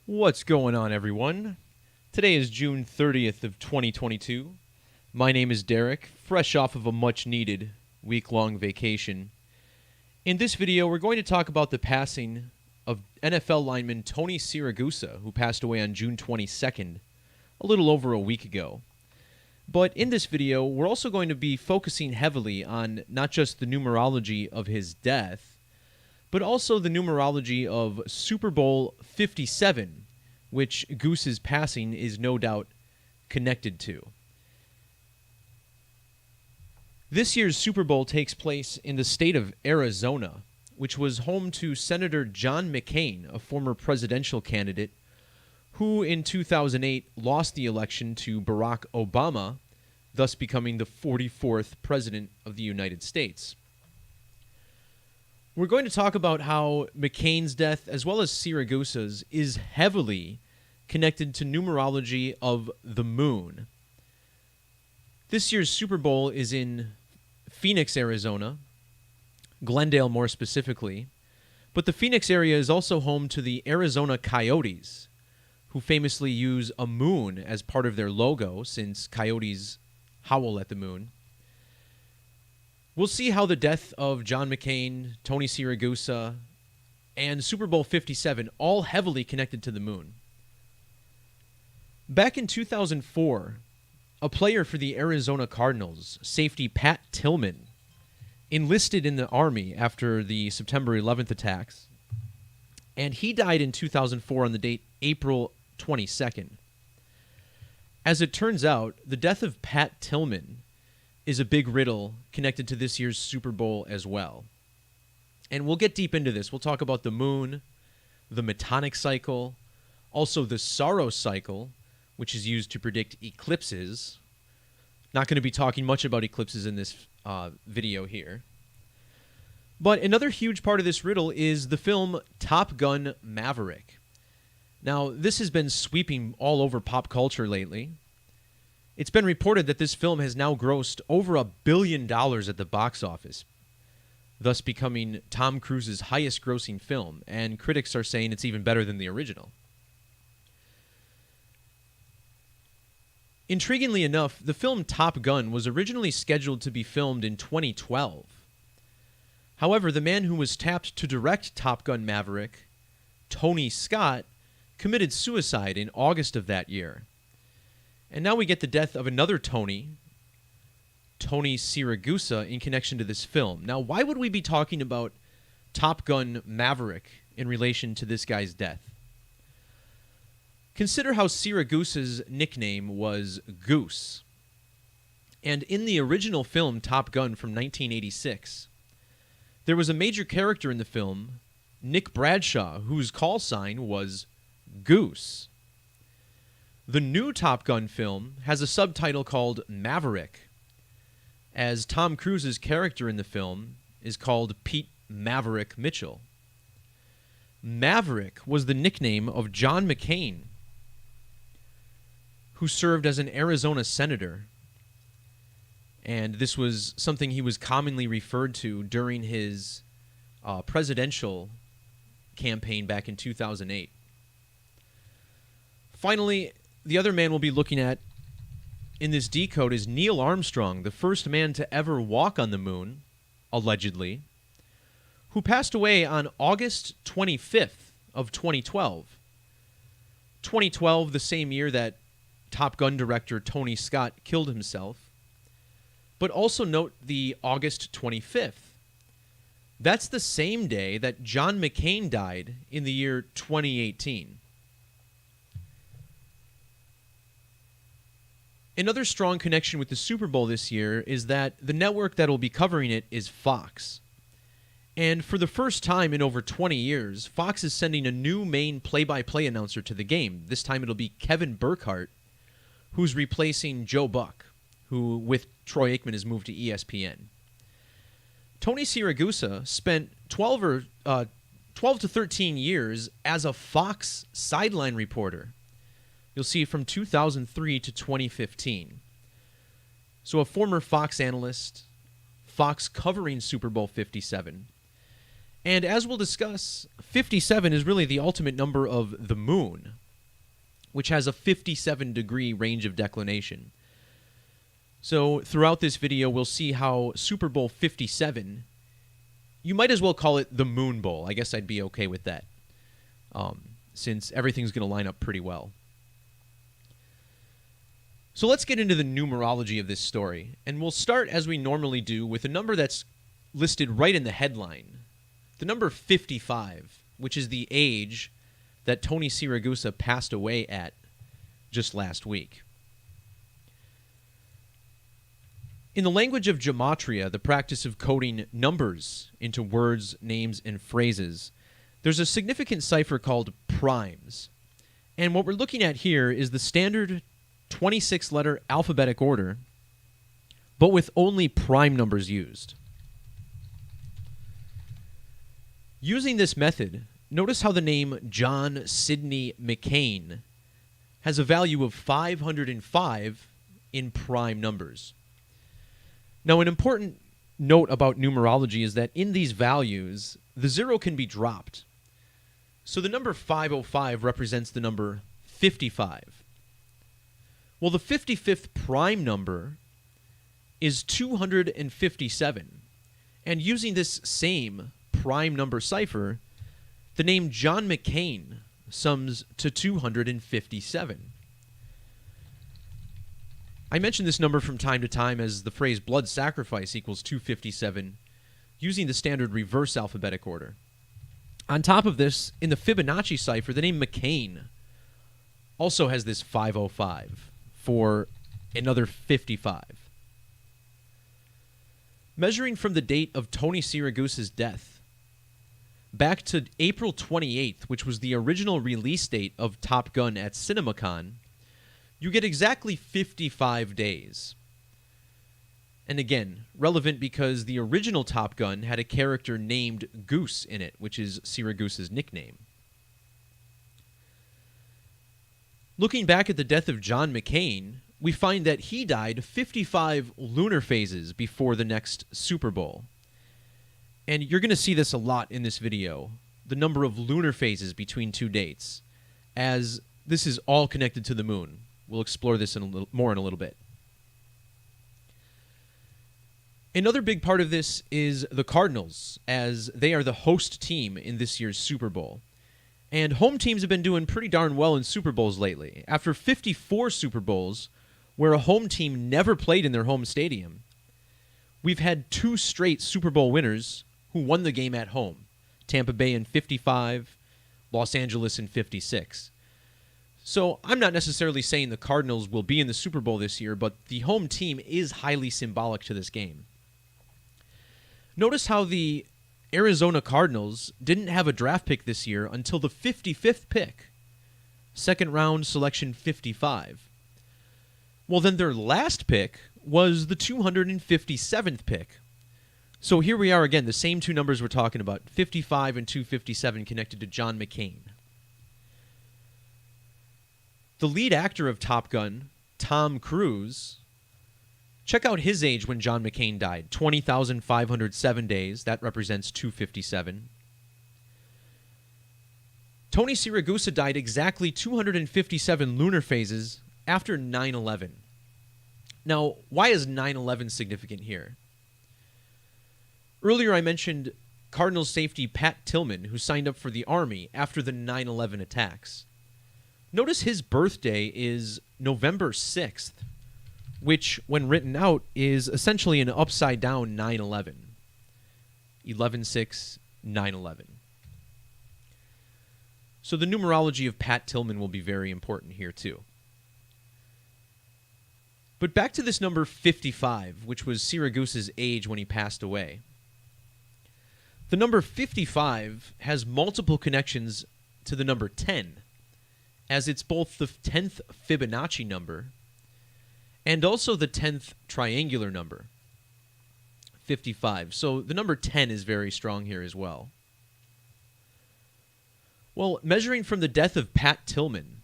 What's going on, everyone? Today is June 30th of 2022. My name is Derek, fresh off of a much-needed week-long vacation. In this video, we're going to talk about the passing of NFL lineman Tony Siragusa, who passed away on June 22nd, a little over a week ago. But in this video, we're also going to be focusing heavily on not just the numerology of his death, but also the numerology of Super Bowl 57, which Goose's passing is no doubt connected to. This year's Super Bowl takes place in the state of Arizona, which was home to Senator John McCain, a former presidential candidate, who in 2008 lost the election to Barack Obama, thus becoming the 44th president of the United States. We're going to talk about how McCain's death, as well as Siragusa's, is heavily connected to numerology of the moon. This year's Super Bowl is in Phoenix, Arizona, Glendale more specifically, but the Phoenix area is also home to the Arizona Coyotes, who famously use a moon as part of their logo since coyotes howl at the moon. We'll see how the death of John McCain, Tony Siragusa, and Super Bowl 57 all heavily connected to the moon. Back in 2004, a player for the Arizona Cardinals, safety Pat Tillman, enlisted in the Army after the September 11th attacks, and he died in 2004 on the date April 22nd. As it turns out, the death of Pat Tillman is a big riddle connected to this year's Super Bowl as well. And we'll get deep into this. We'll talk about the moon, the Metonic cycle, also the Saros cycle, which is used to predict eclipses. Not going to be talking much about eclipses in this video here. But another huge part of this riddle is the film Top Gun Maverick. Now, this has been sweeping all over pop culture lately. It's been reported that this film has now grossed over $1 billion at the box office, thus becoming Tom Cruise's highest-grossing film, and critics are saying it's even better than the original. Intriguingly enough, the film Top Gun was originally scheduled to be filmed in 2012. However, the man who was tapped to direct Top Gun Maverick, Tony Scott, committed suicide in August of that year. And now we get the death of another Tony Siragusa, in connection to this film. Now, why would we be talking about Top Gun Maverick in relation to this guy's death? Consider how Siragusa's nickname was Goose. And in the original film Top Gun from 1986, there was a major character in the film, Nick Bradshaw, whose call sign was Goose. The new Top Gun film has a subtitle called Maverick, as Tom Cruise's character in the film is called Pete Maverick Mitchell. Maverick was the nickname of John McCain, who served as an Arizona senator, and this was something he was commonly referred to during his presidential campaign back in 2008. Finally, the other man we'll be looking at in this decode is Neil Armstrong, the first man to ever walk on the moon, allegedly, who passed away on August 25th of 2012. 2012, the same year that Top Gun director Tony Scott killed himself. But also note the August 25th. That's the same day that John McCain died in the year 2018. Another strong connection with the Super Bowl this year is that the network that will be covering it is Fox. And for the first time in over 20 years, Fox is sending a new main play-by-play announcer to the game. This time it'll be Kevin Burkhardt, who's replacing Joe Buck, who, with Troy Aikman, has moved to ESPN. Tony Siragusa spent 12 to 13 years as a Fox sideline reporter. You'll see from 2003 to 2015. So a former Fox analyst, Fox covering Super Bowl 57. And as we'll discuss, 57 is really the ultimate number of the moon, which has a 57-degree range of declination. So throughout this video, we'll see how Super Bowl 57, you might as well call it the Moon Bowl. I guess I'd be okay with that, since everything's going to line up pretty well. So let's get into the numerology of this story, and we'll start as we normally do with a number that's listed right in the headline, the number 55, which is the age that Tony Siragusa passed away at just last week. In the language of Gematria, the practice of coding numbers into words, names, and phrases, there's a significant cipher called primes. And what we're looking at here is the standard 26-letter alphabetic order, but with only prime numbers used. Using this method, notice how the name John Sidney McCain has a value of 505 in prime numbers. Now, an important note about numerology is that in these values, the 0 can be dropped. So the number 505 represents the number 55. Well, the 55th prime number is 257. And using this same prime number cipher, the name John McCain sums to 257. I mention this number from time to time as the phrase blood sacrifice equals 257, using the standard reverse alphabetic order. On top of this, in the Fibonacci cipher, the name McCain also has this 505 for another 55. Measuring from the date of Tony Siragusa's death back to April 28th, which was the original release date of Top Gun at CinemaCon, you get exactly 55 days. And again, relevant because the original Top Gun had a character named Goose in it, which is Siragusa's nickname. Looking back at the death of John McCain, we find that he died 55 lunar phases before the next Super Bowl. And you're going to see this a lot in this video, the number of lunar phases between two dates, as this is all connected to the moon. We'll explore this in a little bit. Another big part of this is the Cardinals, as they are the host team in this year's Super Bowl. And home teams have been doing pretty darn well in Super Bowls lately. After 54 Super Bowls, where a home team never played in their home stadium, we've had 2 straight Super Bowl winners who won the game at home. Tampa Bay in 55, Los Angeles in 56. So I'm not necessarily saying the Cardinals will be in the Super Bowl this year, but the home team is highly symbolic to this game. Notice how the Arizona Cardinals didn't have a draft pick this year until the 55th pick. Second round, selection 55. Well, then their last pick was the 257th pick. So here we are again, the same 2 numbers we're talking about, 55 and 257 connected to John McCain. The lead actor of Top Gun, Tom Cruise, check out his age when John McCain died, 20,507 days. That represents 257. Tony Siragusa died exactly 257 lunar phases after 9/11. Now, why is 9/11 significant here? Earlier I mentioned Cardinals safety Pat Tillman, who signed up for the Army after the 9/11 attacks. Notice his birthday is November 6th, which, when written out, is essentially an upside-down 9/11. 11/6, 9/11. So the numerology of Pat Tillman will be very important here, too. But back to this number 55, which was Siragusa's age when he passed away. The number 55 has multiple connections to the number 10, as it's both the 10th Fibonacci number and also the 10th triangular number, 55. So the number 10 is very strong here as well. Well, measuring from the death of Pat Tillman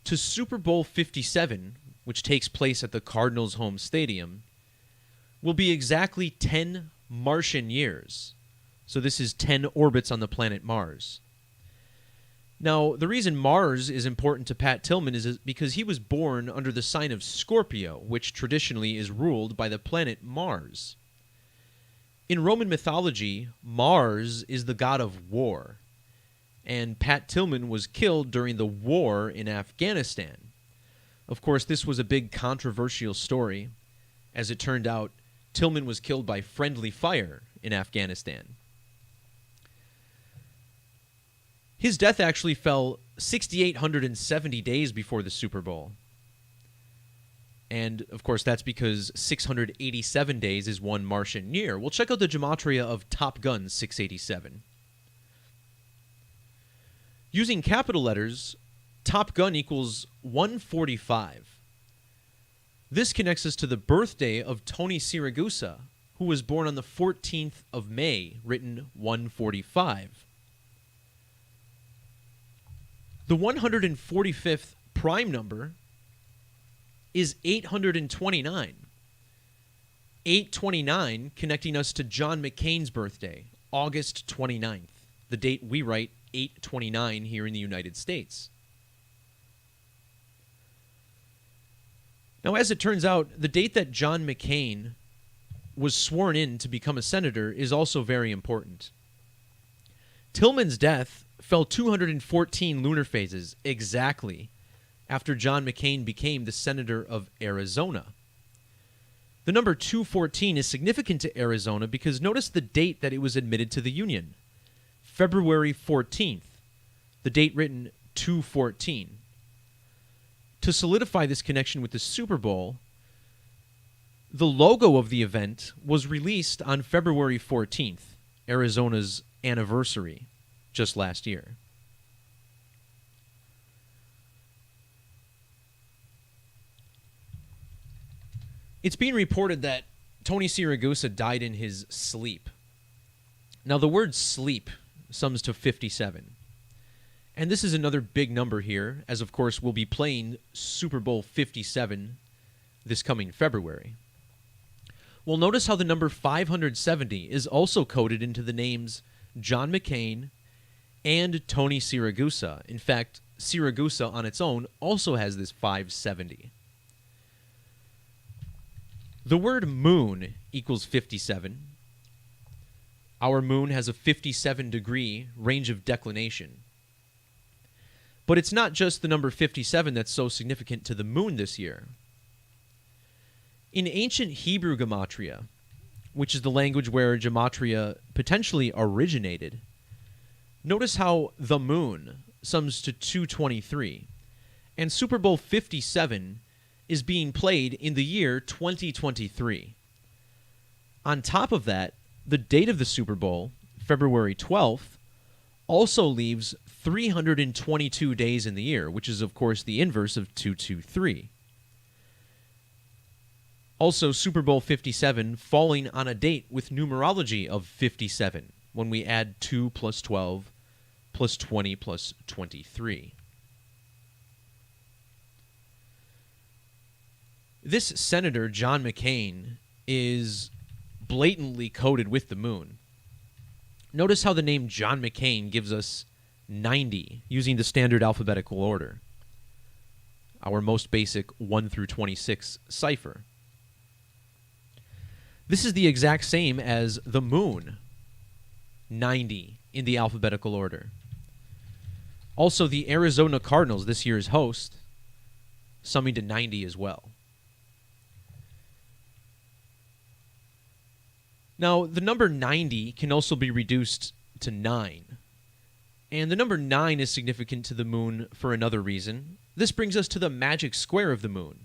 to Super Bowl 57, which takes place at the Cardinals' home stadium, will be exactly 10 Martian years, So this is 10 orbits on the planet Mars. Now, the reason Mars is important to Pat Tillman is because he was born under the sign of Scorpio, which traditionally is ruled by the planet Mars. In Roman mythology, Mars is the god of war, and Pat Tillman was killed during the war in Afghanistan. Of course, this was a big controversial story. As it turned out, Tillman was killed by friendly fire in Afghanistan. His death actually fell 6,870 days before the Super Bowl. And, of course, that's because 687 days is one Martian year. We'll check out the Gematria of Top Gun 687. Using capital letters, Top Gun equals 145. This connects us to the birthday of Tony Siragusa, who was born on the 14th of May, written 145. The 145th prime number is 829. 829 connecting us to John McCain's birthday, August 29th, the date we write 829 here in the United States. Now, as it turns out, the date that John McCain was sworn in to become a senator is also very important. Tillman's death fell 214 lunar phases exactly after John McCain became the senator of Arizona. The number 214 is significant to Arizona because notice the date that it was admitted to the Union, February 14th, the date written 214. To solidify this connection with the Super Bowl, the logo of the event was released on February 14th, Arizona's anniversary, just last year. It's being reported that Tony Siragusa died in his sleep. Now, the word sleep sums to 57. And this is another big number here, as of course we'll be playing Super Bowl 57 this coming February. Well, notice how the number 570 is also coded into the names John McCain and Tony Siragusa. In fact, Siragusa on its own also has this 570. The word moon equals 57. Our moon has a 57-degree range of declination. But it's not just the number 57 that's so significant to the moon this year. In ancient Hebrew Gematria, which is the language where Gematria potentially originated, notice how the moon sums to 223, and Super Bowl 57 is being played in the year 2023. On top of that, the date of the Super Bowl, February 12th, also leaves 322 days in the year, which is, of course, the inverse of 223. Also, Super Bowl 57 falling on a date with numerology of 57, when we add 2 plus 12 plus 20 plus 23. This Senator, John McCain, is blatantly coded with the moon. Notice how the name John McCain gives us 90 using the standard alphabetical order, our most basic 1 through 26 cipher. This is the exact same as the moon, 90 in the alphabetical order. Also, the Arizona Cardinals, this year's host, summing to 90 as well. Now, the number 90 can also be reduced to 9. And the number 9 is significant to the moon for another reason. This brings us to the magic square of the moon.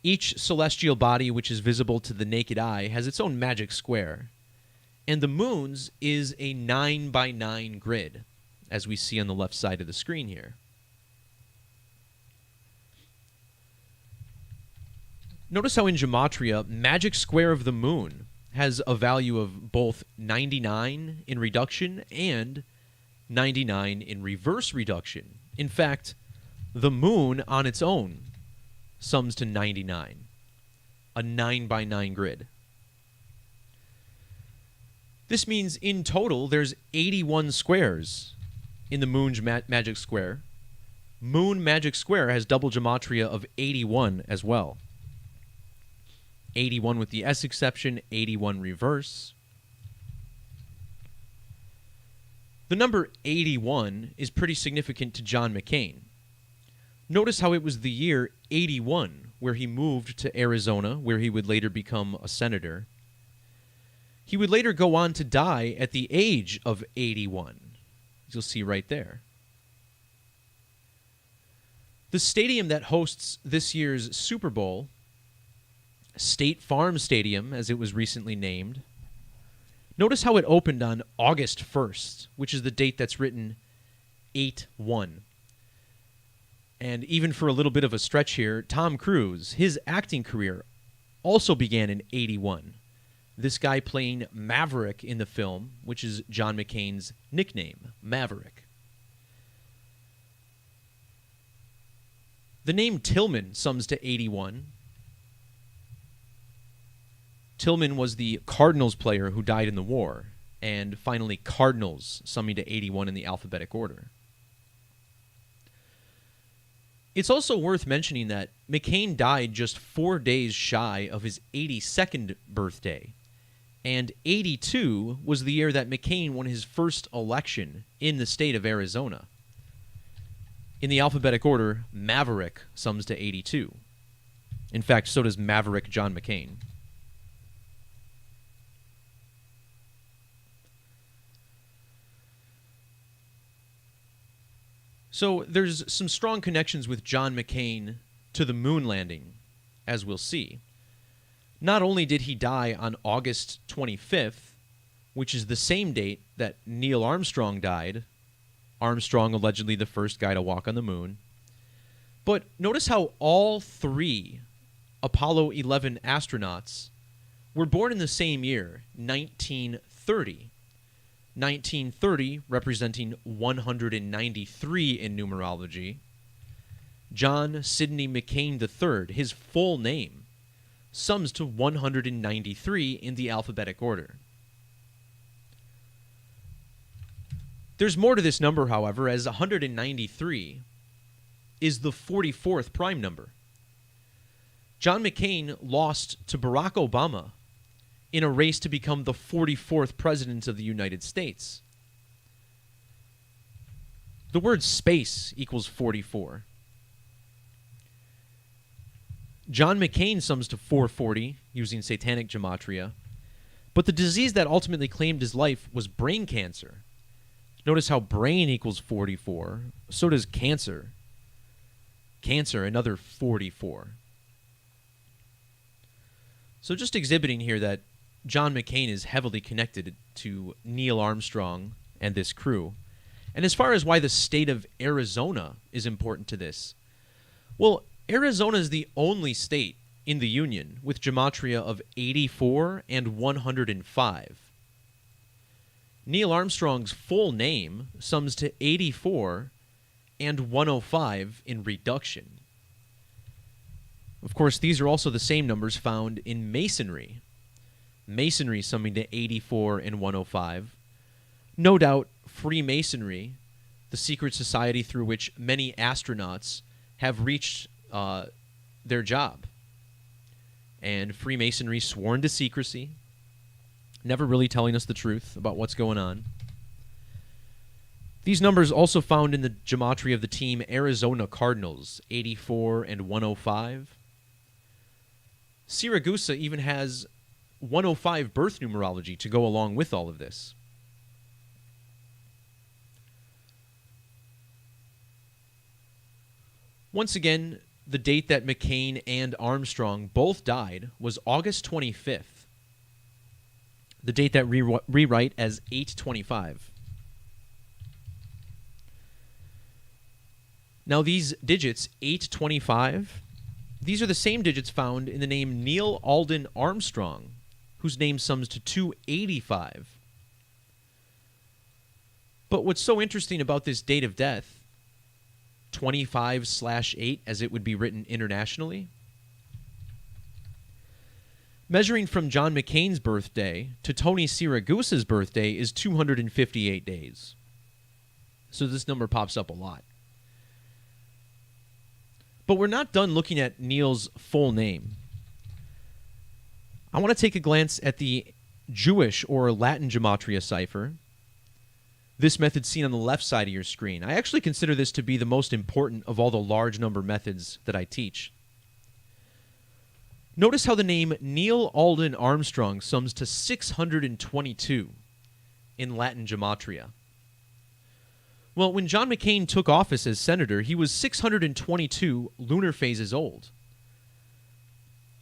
Each celestial body which is visible to the naked eye has its own magic square. And the moon's is a 9 by 9 grid, as we see on the left side of the screen here. Notice how in Gematria, magic square of the moon has a value of both 99 in reduction and 99 in reverse reduction. In fact, the moon on its own sums to 99, a 9 by 9 grid. This means in total there's 81 squares in the Moon's magic square. Moon magic square has double gematria of 81 as well. 81 with the S exception, 81 reverse. The number 81 is pretty significant to John McCain. Notice how it was the year 81 where he moved to Arizona, where he would later become a senator. He would later go on to die at the age of 81, as you'll see right there. The stadium that hosts this year's Super Bowl, State Farm Stadium, as it was recently named, notice how it opened on August 1st, which is the date that's written 8-1. And even for a little bit of a stretch here, Tom Cruise, his acting career also began in 81. This guy playing Maverick in the film, which is John McCain's nickname, Maverick. The name Tillman sums to 81. Tillman was the Cardinals player who died in the war, and finally Cardinals summing to 81 in the alphabetic order. It's also worth mentioning that McCain died just 4 days shy of his 82nd birthday, and 82 was the year that McCain won his first election in the state of Arizona. In the alphabetic order, Maverick sums to 82. In fact, so does Maverick John McCain. So there's some strong connections with John McCain to the moon landing, as we'll see. Not only did he die on August 25th, which is the same date that Neil Armstrong died, Armstrong allegedly the first guy to walk on the moon, but notice how all three Apollo 11 astronauts were born in the same year, 1930. 1930 representing 193 in numerology. John Sidney McCain III, his full name, sums to 193 in the alphabetic order. There's more to this number, however, as 193 is the 44th prime number. John McCain lost to Barack Obama in a race to become the 44th president of the United States. The word space equals 44. John McCain sums to 440 using satanic gematria, but the disease that ultimately claimed his life was brain cancer. Notice how brain equals 44, so does cancer. Cancer, another 44. So just exhibiting here that John McCain is heavily connected to Neil Armstrong and this crew. And as far as why the state of Arizona is important to this, well, Arizona is the only state in the Union with gematria of 84 and 105. Neil Armstrong's full name sums to 84 and 105 in reduction. Of course, these are also the same numbers found in Masonry. Masonry summing to 84 and 105. No doubt, Freemasonry, the secret society through which many astronauts have reached their job. And Freemasonry sworn to secrecy, never really telling us the truth about what's going on. These numbers also found in the gematria of the team Arizona Cardinals, 84 and 105. Siragusa even has 105 birth numerology to go along with all of this. Once again, the date that McCain and Armstrong both died was August 25th. The date that rewrite as 825. Now these digits, 825, these are the same digits found in the name Neil Alden Armstrong, whose name sums to 285. But what's so interesting about this date of death, 25/8 as it would be written internationally, Measuring from John McCain's birthday to Tony Siragusa's birthday is 258 days. So this number pops up a lot. But we're not done looking at Neil's full name. I want to take a glance at the Jewish or Latin Gematria cipher. This method seen on the left side of your screen. I actually consider this to be the most important of all the large number methods that I teach. Notice how the name Neil Alden Armstrong sums to 622 in Latin Gematria. Well, when John McCain took office as senator, he was 622 lunar phases old.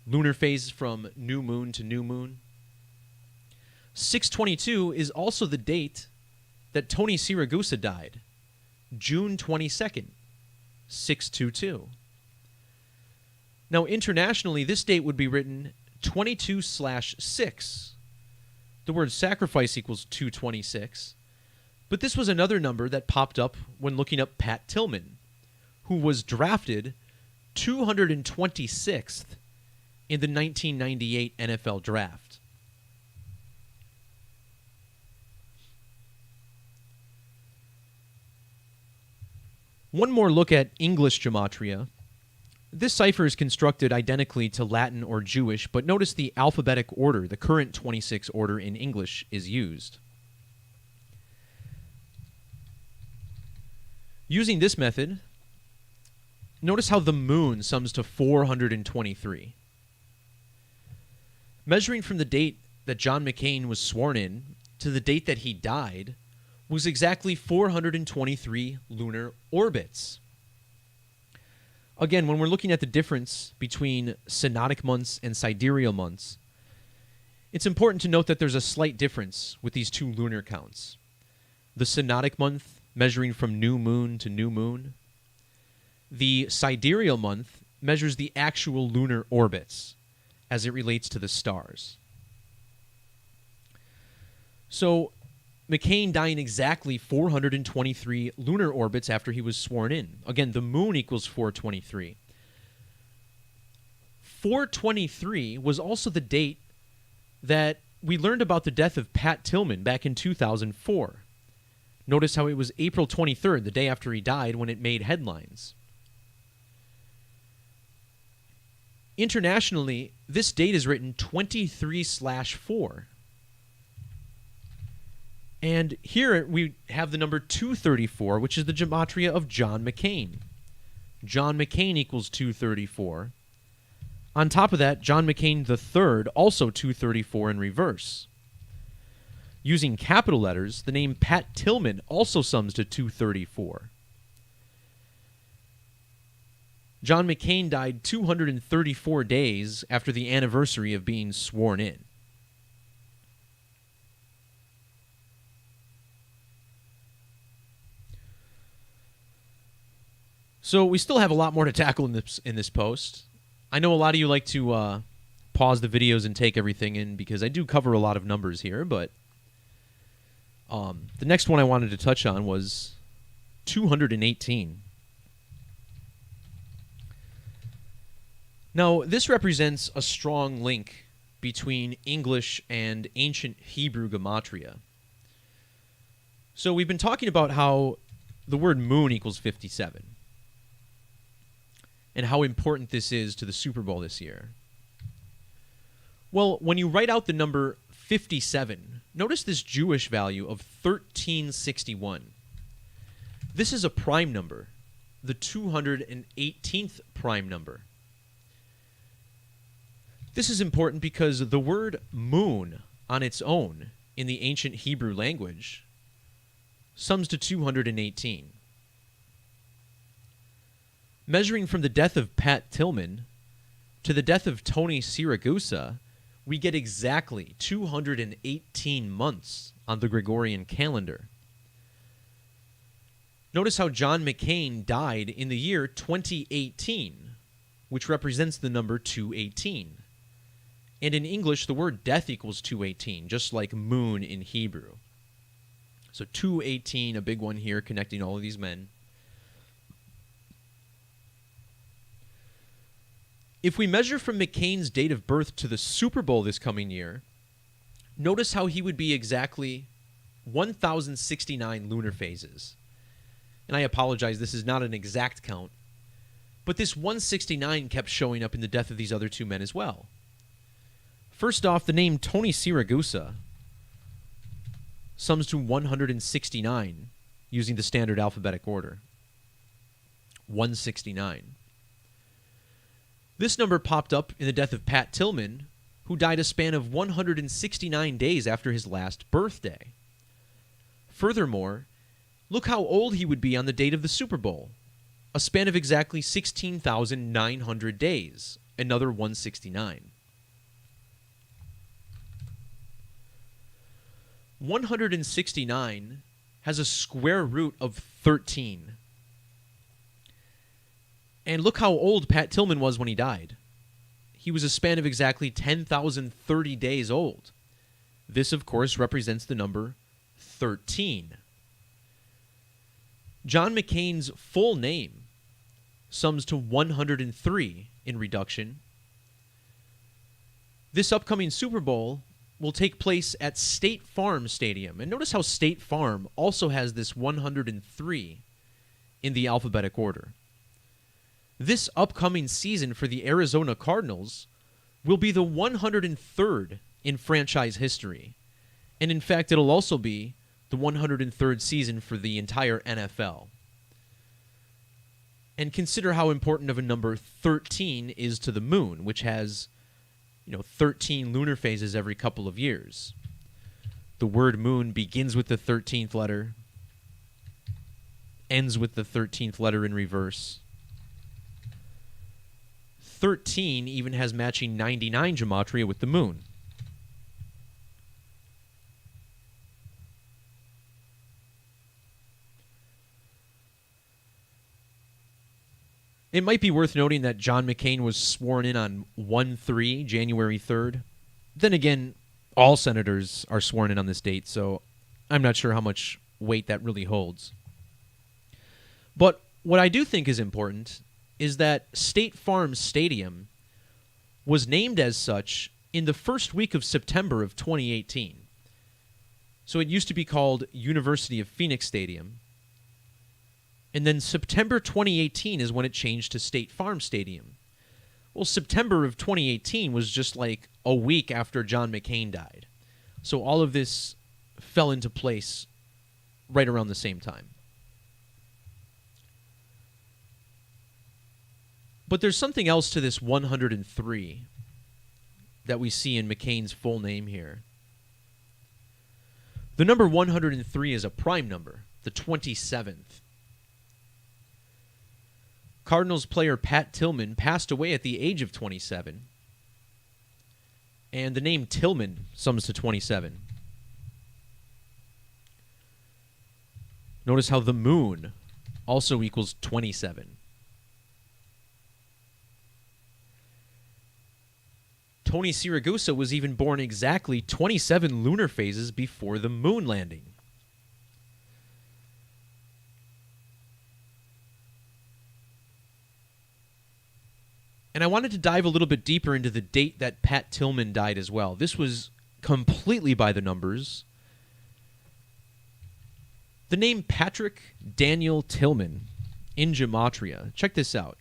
Lunar phase from new moon to new moon. 622 is also the date that Tony Siragusa died, June 22nd, 622. Now, internationally, this date would be written 22/6. The word sacrifice equals 226. But this was another number that popped up when looking up Pat Tillman, who was drafted 226th in the 1998 NFL Draft. One more look at English Gematria. This cipher is constructed identically to Latin or Jewish, but notice the alphabetic order, the current 26 order in English, is used. Using this method, notice how the moon sums to 423. Measuring from the date that John McCain was sworn in to the date that he died was exactly 423 lunar orbits. Again, when we're looking at the difference between synodic months and sidereal months, it's important to note that there's a slight difference with these two lunar counts. The synodic month measuring from new moon to new moon. The sidereal month measures the actual lunar orbits as it relates to the stars. So, McCain dying exactly 423 lunar orbits after he was sworn in. Again, the moon equals 423. 423 was also the date that we learned about the death of Pat Tillman back in 2004. Notice how it was April 23rd, the day after he died, when it made headlines. Internationally, this date is written 23/4. And here we have the number 234, which is the gematria of John McCain. John McCain equals 234. On top of that, John McCain III, also 234 in reverse. Using capital letters, the name Pat Tillman also sums to 234. John McCain died 234 days after the anniversary of being sworn in. So we still have a lot more to tackle in this post. I know a lot of you like to pause the videos and take everything in because I do cover a lot of numbers here, but the next one I wanted to touch on was 218. Now, this represents a strong link between English and ancient Hebrew gematria. So we've been talking about how the word moon equals 57 and how important this is to the Super Bowl this year. Well, when you write out the number 57, notice this Jewish value of 1361. This is a prime number, the 218th prime number. This is important because the word moon on its own in the ancient Hebrew language sums to 218. Measuring from the death of Pat Tillman to the death of Tony Siragusa, we get exactly 218 months on the Gregorian calendar. Notice how John McCain died in the year 2018, which represents the number 218. And in English, the word death equals 218, just like moon in Hebrew. So 218, a big one here, connecting all of these men. If we measure from McCain's date of birth to the Super Bowl this coming year, notice how he would be exactly 1,069 lunar phases. And I apologize, this is not an exact count, but this 169 kept showing up in the death of these other two men as well. First off, the name Tony Siragusa sums to 169 using the standard alphabetic order. 169. This number popped up in the death of Pat Tillman, who died a span of 169 days after his last birthday. Furthermore, look how old he would be on the date of the Super Bowl. A span of exactly 16,900 days. Another 169. 169 has a square root of 13. And look how old Pat Tillman was when he died. He was a span of exactly 10,030 days old. This, of course, represents the number 13. John McCain's full name sums to 103 in reduction. This upcoming Super Bowl will take place at State Farm Stadium. And notice how State Farm also has this 103 in the alphabetic order. This upcoming season for the Arizona Cardinals will be the 103rd in franchise history. And in fact, it'll also be the 103rd season for the entire NFL. And consider how important of a number 13 is to the moon, which has, 13 lunar phases every couple of years. The word moon begins with the 13th letter, ends with the 13th letter in reverse. 13 even has matching 99 gematria with the moon. It might be worth noting that John McCain was sworn in on 1/3, January 3rd. Then again, all senators are sworn in on this date, so I'm not sure how much weight that really holds. But what I do think is important is that State Farm Stadium was named as such in the first week of September of 2018. So it used to be called University of Phoenix Stadium. And then September 2018 is when it changed to State Farm Stadium. Well, September of 2018 was just like a week after John McCain died. So all of this fell into place right around the same time. But there's something else to this 103 that we see in McCain's full name here. The number 103 is a prime number, the 27th. Cardinals player Pat Tillman passed away at the age of 27. And the name Tillman sums to 27. Notice how the moon also equals 27. Tony Siragusa was even born exactly 27 lunar phases before the moon landing. And I wanted to dive a little bit deeper into the date that Pat Tillman died as well. This was completely by the numbers. The name Patrick Daniel Tillman in Gematria. Check this out.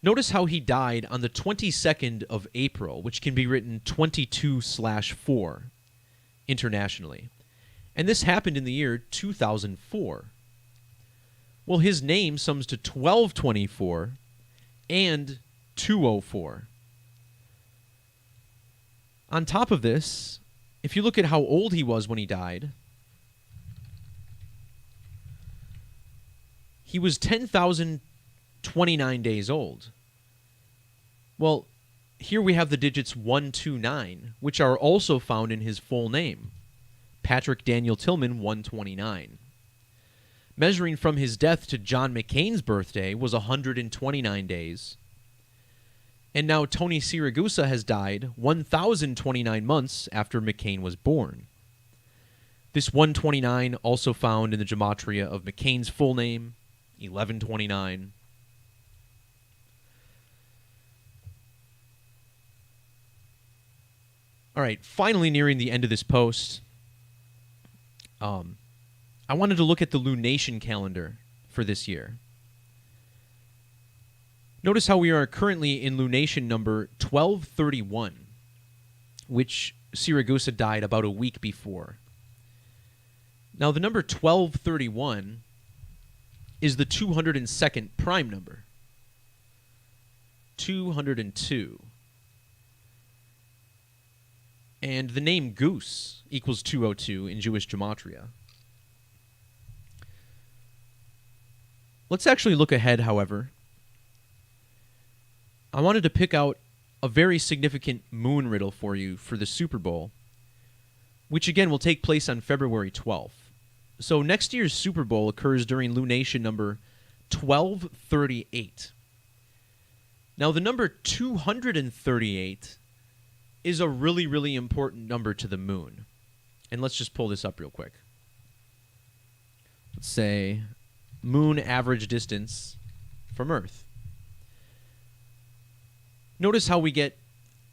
Notice how he died on the 22nd of April, which can be written 22/4 internationally. And this happened in the year 2004. Well, his name sums to 1224 and 204. On top of this, if you look at how old he was when he died, he was 10,029 days old. Well, here we have the digits 129, which are also found in his full name, Patrick Daniel Tillman, 129. Measuring from his death to John McCain's birthday was 129 days. And now Tony Siragusa has died 1,029 months after McCain was born. This 129 also found in the gematria of McCain's full name, 1129. All right, finally nearing the end of this post, I wanted to look at the lunation calendar for this year. Notice how we are currently in lunation number 1231, which Siragusa died about a week before. Now, the number 1231 is the 202nd prime number. 202. And the name Goose equals 202 in Jewish Gematria. Let's actually look ahead, however. I wanted to pick out a very significant moon riddle for you for the Super Bowl, which again will take place on February 12th. So next year's Super Bowl occurs during lunation number 1238. Now, the number 238 is a really, really important number to the moon. And let's just pull this up real quick. Let's say moon average distance from Earth. Notice how we get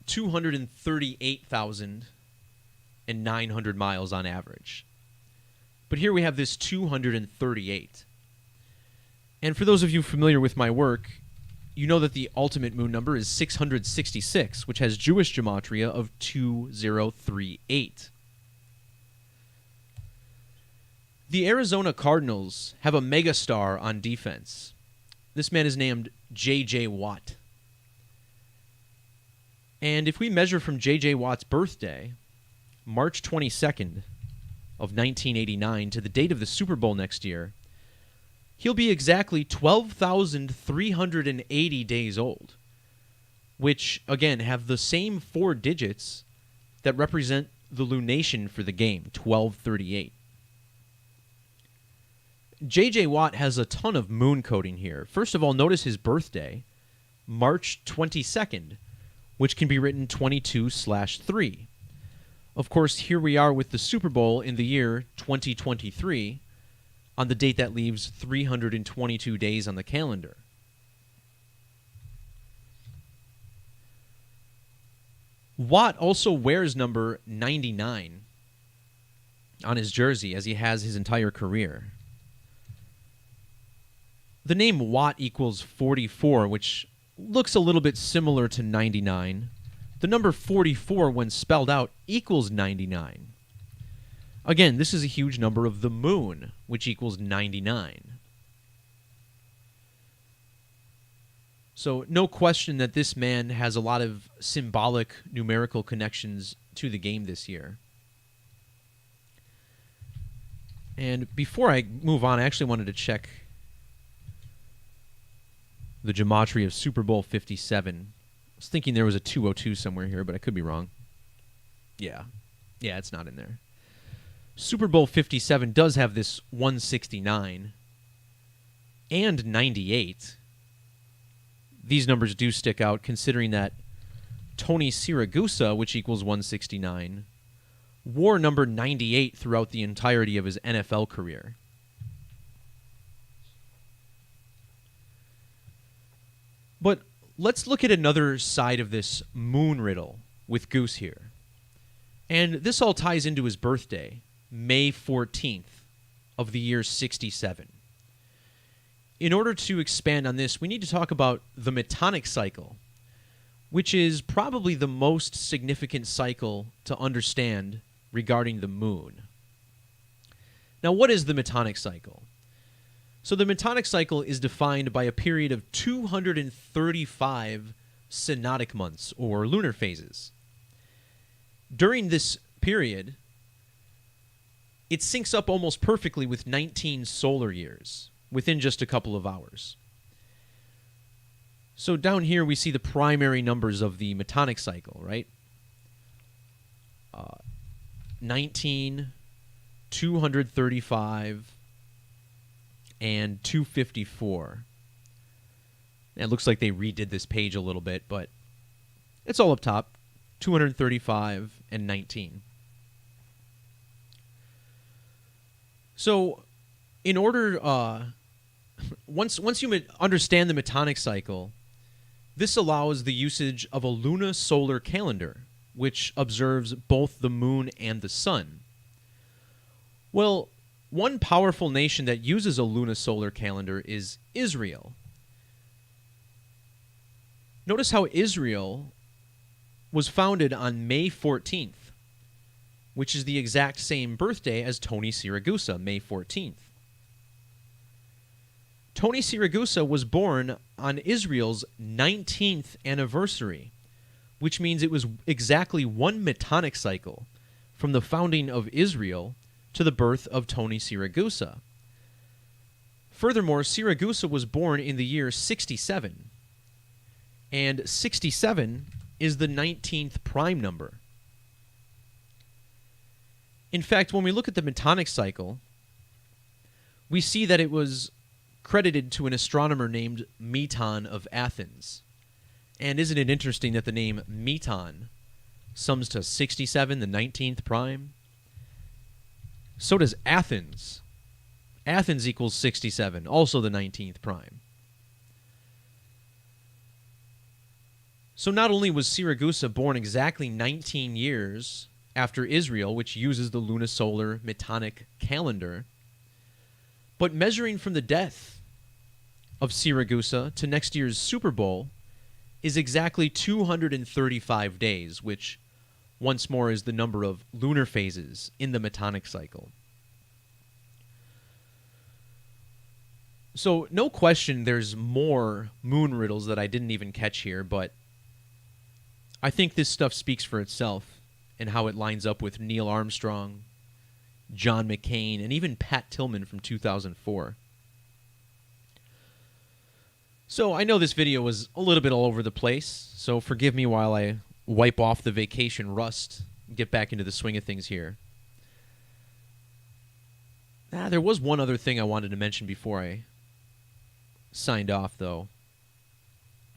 238,900 miles on average. But here we have this 238. And for those of you familiar with my work, you know that the ultimate moon number is 666, which has Jewish gematria of 2038. The Arizona Cardinals have a megastar on defense. This man is named J.J. Watt. And if we measure from J.J. Watt's birthday, March 22nd of 1989, to the date of the Super Bowl next year, he'll be exactly 12,380 days old, which, again, have the same 4 digits that represent the lunation for the game, 1238. J.J. Watt has a ton of moon coding here. First of all, notice his birthday, March 22nd, which can be written 22/3. Of course, here we are with the Super Bowl in the year 2023, on the date that leaves 322 days on the calendar. Watt also wears number 99 on his jersey, as he has his entire career. The name Watt equals 44, which looks a little bit similar to 99. The number 44, when spelled out, equals 99. Again, this is a huge number of the moon, which equals 99. So no question that this man has a lot of symbolic numerical connections to the game this year. And before I move on, I actually wanted to check the gematria of Super Bowl 57. I was thinking there was a 202 somewhere here, but I could be wrong. Yeah, it's not in there. Super Bowl 57 does have this 169 and 98. These numbers do stick out, considering that Tony Siragusa, which equals 169, wore number 98 throughout the entirety of his NFL career. But let's look at another side of this moon riddle with Goose here. And this all ties into his birthday, May 14th of the year 67. In order to expand on this, we need to talk about the Metonic cycle, which is probably the most significant cycle to understand regarding the moon. Now, what is the Metonic cycle? So the Metonic cycle is defined by a period of 235 synodic months, or lunar phases. During this period, it syncs up almost perfectly with 19 solar years within just a couple of hours. So down here we see the primary numbers of the Metonic cycle, right? 19, 235, and 254. It looks like they redid this page a little bit, but it's all up top. 235 and 19. So, in order, once you understand the Metonic cycle, this allows the usage of a lunisolar calendar, which observes both the moon and the sun. Well, one powerful nation that uses a lunisolar calendar is Israel. Notice how Israel was founded on May 14th, which is the exact same birthday as Tony Siragusa, May 14th. Tony Siragusa was born on Israel's 19th anniversary, which means it was exactly one Metonic cycle from the founding of Israel to the birth of Tony Siragusa. Furthermore, Siragusa was born in the year 67, and 67 is the 19th prime number. In fact, when we look at the Metonic cycle, we see that it was credited to an astronomer named Meton of Athens. And isn't it interesting that the name Meton sums to 67, the 19th prime? So does Athens. Athens equals 67, also the 19th prime. So not only was Siragusa born exactly 19 years after Israel, which uses the lunisolar Metonic calendar, but measuring from the death of Siragusa to next year's Super Bowl is exactly 235 days, which once more is the number of lunar phases in the Metonic cycle. So no question there's more moon riddles that I didn't even catch here, but I think this stuff speaks for itself and how it lines up with Neil Armstrong, John McCain, and even Pat Tillman from 2004. So I know this video was a little bit all over the place, so forgive me while I wipe off the vacation rust and get back into the swing of things here. There was one other thing I wanted to mention before I signed off, though.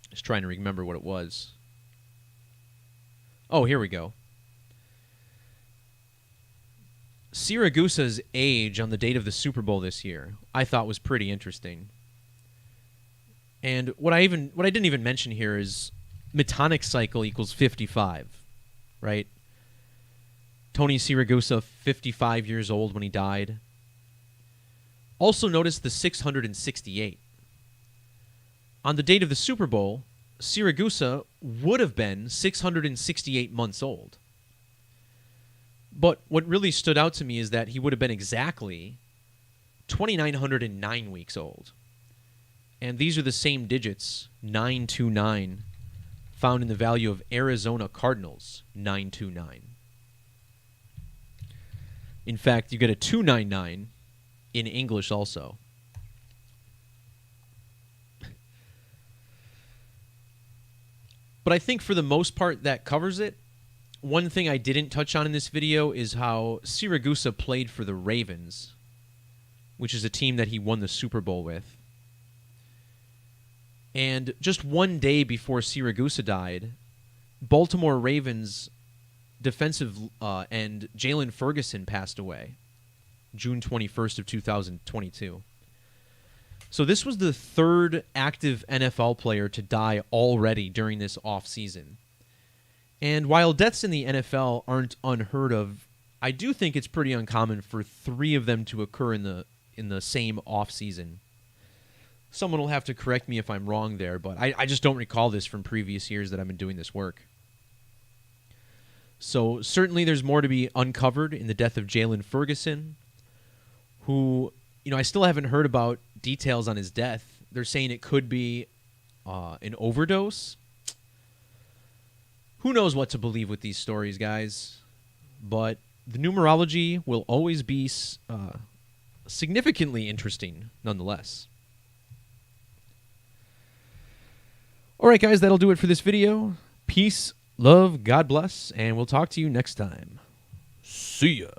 Just trying to remember what it was. Oh, here we go. Siragusa's age on the date of the Super Bowl this year, I thought was pretty interesting. And what I didn't even mention here is Metonic cycle equals 55, right? Tony Siragusa, 55 years old when he died. Also notice the 668. On the date of the Super Bowl, Siragusa would have been 668 months old. But what really stood out to me is that he would have been exactly 2,909 weeks old. And these are the same digits, 929, found in the value of Arizona Cardinals, 929. In fact, you get a 299 in English also. But I think for the most part that covers it. One thing I didn't touch on in this video is how Siragusa played for the Ravens, which is a team that he won the Super Bowl with. And just one day before Siragusa died, Baltimore Ravens defensive end Jalen Ferguson passed away, June 21st of 2022. So this was the third active NFL player to die already during this offseason. And while deaths in the NFL aren't unheard of, I do think it's pretty uncommon for three of them to occur in the same offseason. Someone will have to correct me if I'm wrong there, but I just don't recall this from previous years that I've been doing this work. So certainly there's more to be uncovered in the death of Jalen Ferguson, who, I still haven't heard about details on his death. They're saying it could be an overdose. Who knows what to believe with these stories, guys? But the numerology will always be significantly interesting nonetheless. All right, guys, that'll do it for this video. Peace, love, God bless, and we'll talk to you next time. See ya.